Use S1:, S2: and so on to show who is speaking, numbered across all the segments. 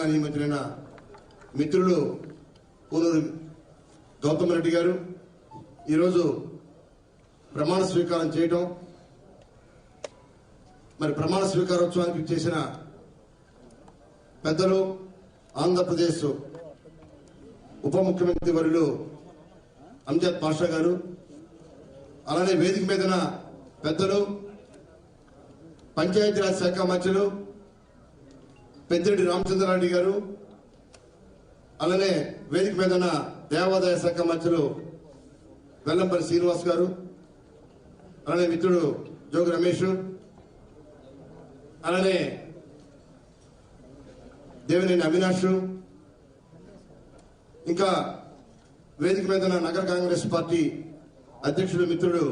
S1: నూతనంగా నియమితులైన మిత్రులు పూనూరు గౌతమ్ రెడ్డి గారు ఈరోజు ప్రమాణ స్వీకారం చేయటం, మరి ప్రమాణ స్వీకారోత్సవానికి చేసిన పెద్దలు ఆంధ్రప్రదేశ్ ఉప ముఖ్యమంత్రి వర్యులు అంజద్ పాషా గారు, అలానే వేదిక మీదన పెద్దలు పంచాయతీరాజ్ శాఖ మంత్రులు పెద్దిరెడ్డి రామచంద్రారెడ్డి గారు, అలానే వేదిక మీదన దేవాదాయ శాఖ మంత్రులు వెల్లంపల్లి శ్రీనివాస్ గారు, అలానే మిత్రుడు జోగి రమేష్, అలానే దేవినేని అవినాష్, ఇంకా వేదిక మీద నగర కాంగ్రెస్ పార్టీ అధ్యక్షుడు మిత్రుడు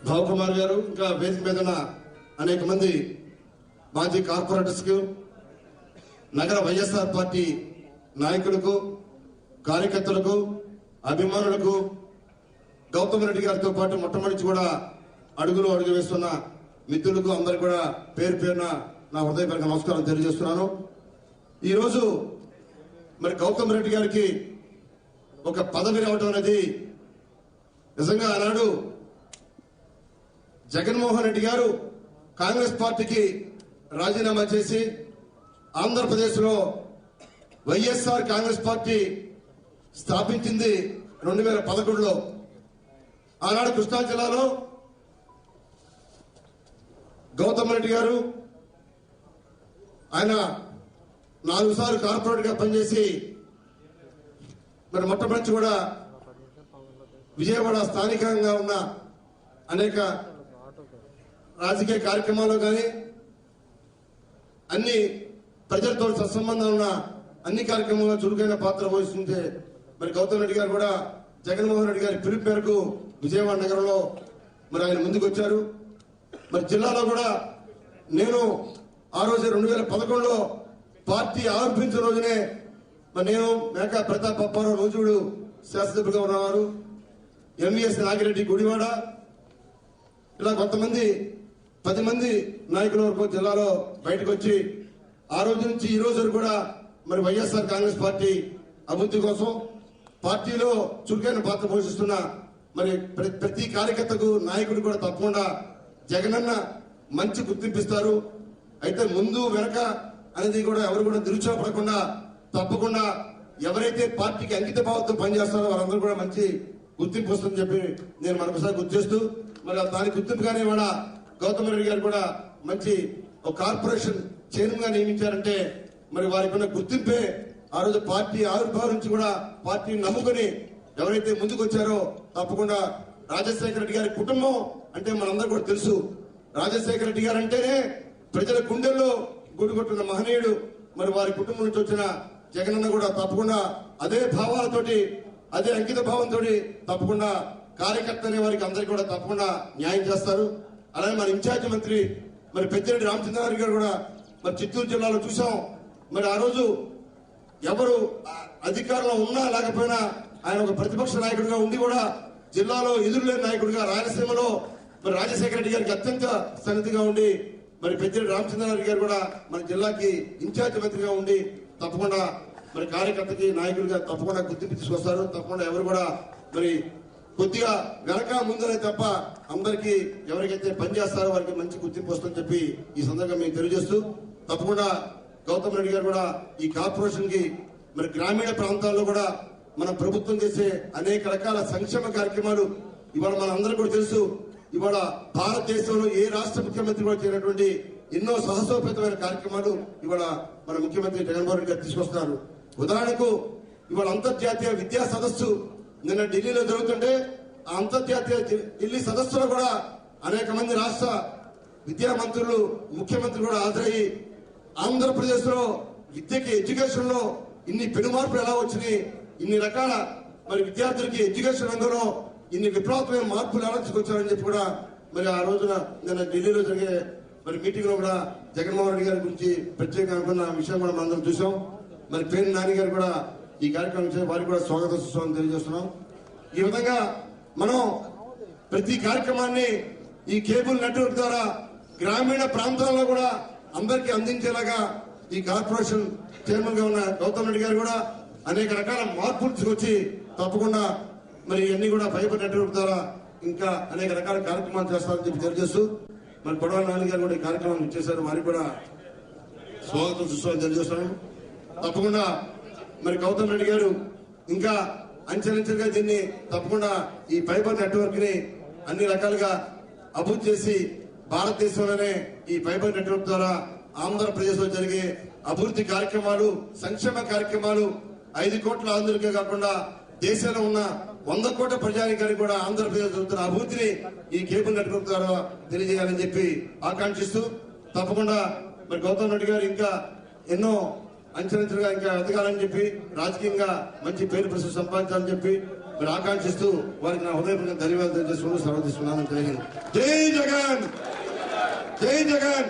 S1: భావకుమార్ గారు, ఇంకా వేదిక మీద అనేక మంది మాజీ కార్పొరేటర్స్ కు, నగర వైఎస్ఆర్ పార్టీ నాయకులకు, కార్యకర్తలకు, అభిమానులకు, గౌతమ్ రెడ్డి గారితో పాటు మొట్టమొదటి కూడా అడుగు వేస్తున్న మిత్రులకు అందరికీ కూడా పేరు పేరున నా హృదయపూర్వక నమస్కారం తెలియజేస్తున్నాను. ఈరోజు మరి గౌతమ్ రెడ్డి గారికి ఒక పదవి రావడం అనేది నిజంగా ఆనాడు జగన్మోహన్ రెడ్డి గారు కాంగ్రెస్ పార్టీకి రాజీనామా చేసి ఆంధ్రప్రదేశ్ లో వైఎస్ఆర్ కాంగ్రెస్ పార్టీ స్థాపించింది 2011లో. ఆనాడు కృష్ణా జిల్లాలో గౌతమ్ రెడ్డి గారు ఆయన 4 సార్లు కార్పొరేట్ గా పనిచేసి మరి మొట్టమొదటి కూడా విజయవాడ స్థానికంగా ఉన్న అనేక రాజకీయ కార్యక్రమాల్లో కానీ అన్ని ప్రజలతో సత్సంబంధం ఉన్న అన్ని కార్యక్రమాల్లో చురుకైన పాత్ర వహిస్తుంటే మరి గౌతమ్ రెడ్డి గారు కూడా జగన్మోహన్ రెడ్డి గారి పిలుపు మేరకు విజయవాడ నగరంలో మరి ఆయన ముందుకు వచ్చారు. మరి జిల్లాలో కూడా నేను ఆ రోజు 2011లో పార్టీ ఆవిర్భించిన రోజునే మరి నేను మేకా ప్రతాప్ అప్పారావు రోజుడు శాసనసభ్యుగా ఉన్నవారు, ఎంవీఎస్ నాగిరెడ్డి గుడివాడ, ఇలా కొంతమంది 10 మంది నాయకుల వరకు జిల్లాలో బయటకు వచ్చి ఆ రోజు నుంచి ఈ రోజు కూడా మరి వైఎస్ఆర్ కాంగ్రెస్ పార్టీ అభివృద్ధి కోసం పార్టీలో చురుకైన పాత్ర పోషిస్తున్న మరి ప్రతి కార్యకర్తకు నాయకుడు కూడా తప్పకుండా జగనన్న మంచి గుర్తింపిస్తారు. అయితే ముందు వెనక అనేది కూడా ఎవరు కూడా నిరుత్సాహపడకుండా తప్పకుండా ఎవరైతే పార్టీకి అంకిత భావంతో పనిచేస్తారో వారందరూ కూడా మంచి గుర్తింపు వస్తుందని చెప్పి నేను మరొకసారి గుర్తు చేస్తూ మరి దానికి గుర్తింపుగానే కూడా గౌతమ్ రెడ్డి గారు కూడా మంచి ఒక కార్పొరేషన్ చైర్మన్ గా నియమించారంటే మరి వారికి ఉన్న గుర్తింపే ఆ రోజు పార్టీ ఆవిర్భావం నుంచి కూడా పార్టీని నమ్ముకుని ఎవరైతే ముందుకు వచ్చారో తప్పకుండా రాజశేఖర రెడ్డి గారి కుటుంబం అంటే మనందరూ కూడా తెలుసు. రాజశేఖర రెడ్డి గారు అంటేనే ప్రజల గుండెల్లో గుడిగొట్టున్న మహనీయుడు. మరి వారి కుటుంబం నుంచి వచ్చిన జగనన్న కూడా తప్పకుండా అదే భావాలతోటి అదే అంకిత భావంతో తప్పకుండా కార్యకర్త అనే వారికి అందరికీ కూడా తప్పకుండా న్యాయం చేస్తారు. అలాగే మన ఇన్ఛార్జి మంత్రి మరి పెద్దిరెడ్డి రామచంద్రారెడ్డి గారు కూడా మరి చిత్తూరు జిల్లాలో చూసాం. మరి ఆ రోజు ఎవరు అధికారంలో ఉన్నా లేకపోయినా ఆయన ఒక ప్రతిపక్ష నాయకుడిగా ఉండి కూడా జిల్లాలో ఎదురులేని నాయకుడిగా రాయలసీమలో మరి రాజశేఖర రెడ్డి గారికి అత్యంత సన్నిధిగా ఉండి మరి పెద్దిరెడ్డి రామచంద్రారెడ్డి గారు కూడా మన జిల్లాకి ఇన్ఛార్జి మంత్రిగా ఉండి తప్పకుండా మరి కార్యకర్తకి నాయకుడిగా తప్పకుండా గుర్తింపు తీసుకొస్తారు. తప్పకుండా ఎవరు కూడా మరి కొద్దిగా వెనక ముందరే తప్ప అందరికీ ఎవరికైతే పనిచేస్తారో వారికి మంచి గుర్తింపు వస్తుందని చెప్పి ఈ సందర్భంగా మేము తెలియజేస్తూ తప్పకుండా గౌతమ్ రెడ్డి గారు కూడా ఈ కార్పొరేషన్ కి మరి గ్రామీణ ప్రాంతాల్లో కూడా మన ప్రభుత్వం చేసే అనేక రకాల సంక్షేమ కార్యక్రమాలు ఇవాళ మన అందరూ కూడా తెలుసు. ఇవాళ భారతదేశంలో ఏ రాష్ట్ర ముఖ్యమంత్రి కూడా చేయనటువంటి ఎన్నో సాహసోపేతమైన కార్యక్రమాలు ఇవాళ మన ముఖ్యమంత్రి జగన్మోహన్ రెడ్డి గారు తీసుకొస్తున్నారు. ఉదాహరణకు ఇవాళ అంతర్జాతీయ విద్యా సదస్సు నిన్న ఢిల్లీలో జరుగుతుంటే ఆ అంతర్జాతీయ ఢిల్లీ సదస్సులో కూడా అనేక మంది రాష్ట్ర విద్యా మంత్రులు ముఖ్యమంత్రి కూడా హాజరయ్యి ఆంధ్రప్రదేశ్ లో విద్యకి ఎడ్యుకేషన్ లో ఇన్ని పెనుమార్పులు ఎలా వచ్చినాయి, ఇన్ని రకాల మరి విద్యార్థులకి ఎడ్యుకేషన్ రంగంలో ఇన్ని విప్లవాత్మక మార్పులు ఎలా తీసుకొచ్చారని చెప్పి కూడా మరి ఆ రోజున నిన్న ఢిల్లీలో జరిగే మరి మీటింగ్ లో కూడా జగన్మోహన్ రెడ్డి గారి గురించి ప్రత్యేకంగా అనుకున్న విషయం కూడా మనం అందరం చూసాం. మరి పేరు నాని గారు కూడా ఈ కార్యక్రమం వారికి కూడా స్వాగతం సుస్వాగతం తెలియజేస్తున్నాం. ఈ విధంగా మనం ప్రతి కార్యక్రమాన్ని ఈ కేబుల్ నెట్వర్క్ ద్వారా గ్రామీణ ప్రాంతాల్లో కూడా అందరికీ అందించేలాగా ఈ కార్పొరేషన్ చైర్మన్ గా ఉన్న గౌతమ్ రెడ్డి గారు కూడా అనేక రకాల మార్పులు తీసుకొచ్చి తప్పకుండా మరి ఇవన్నీ కూడా ఫైబర్ నెట్వర్క్ ద్వారా ఇంకా అనేక రకాల కార్యక్రమాలు చేస్తారని చెప్పి తెలియజేస్తూ మరి కొడవల నాని గారు కూడా ఈ కార్యక్రమాన్ని ఇచ్చేశారు. వారికి కూడా స్వాగతం సుస్వాగతం తెలియజేస్తాను. తప్పకుండా మరి గౌతమ్ రెడ్డి గారు ఇంకా అంచెలంచెలుగా దీన్ని తప్పకుండా ఈ ఫైబర్ నెట్వర్క్ ని అన్ని రకాలుగా అభివృద్ధి చేసి భారతదేశంలోనే ఈ ఫైబర్ నెట్వర్క్ ద్వారా ఆంధ్రప్రదేశ్ లో జరిగే అభివృద్ధి కార్యక్రమాలు, సంక్షేమ కార్యక్రమాలు 5 కోట్ల ఆంధ్రులకే కాకుండా దేశంలో ఉన్న 100 కోట్ల ప్రజానికానికి కూడా ఆంధ్రప్రదేశ్ జరుగుతున్న అభివృద్ధిని ఈ కేబుల్ నెట్వర్క్ ద్వారా తెలియజేయాలని చెప్పి ఆకాంక్షిస్తూ తప్పకుండా మరి గౌతమ్ రెడ్డి గారు ఇంకా ఎన్నో అంచెలంచెలుగా ఇంకా ఎదగాలని చెప్పి రాజకీయంగా మంచి పేరు ప్రసిద్ధి సంపాదించాలని చెప్పి మరి ఆకాంక్షిస్తూ వారికి నా హృదయపూర్వక ధన్యవాదాలు తెలియజేసుకుంటూ సెలవు తీసుకున్నాను. జై హింద్, జై జగన్, జై జగన్.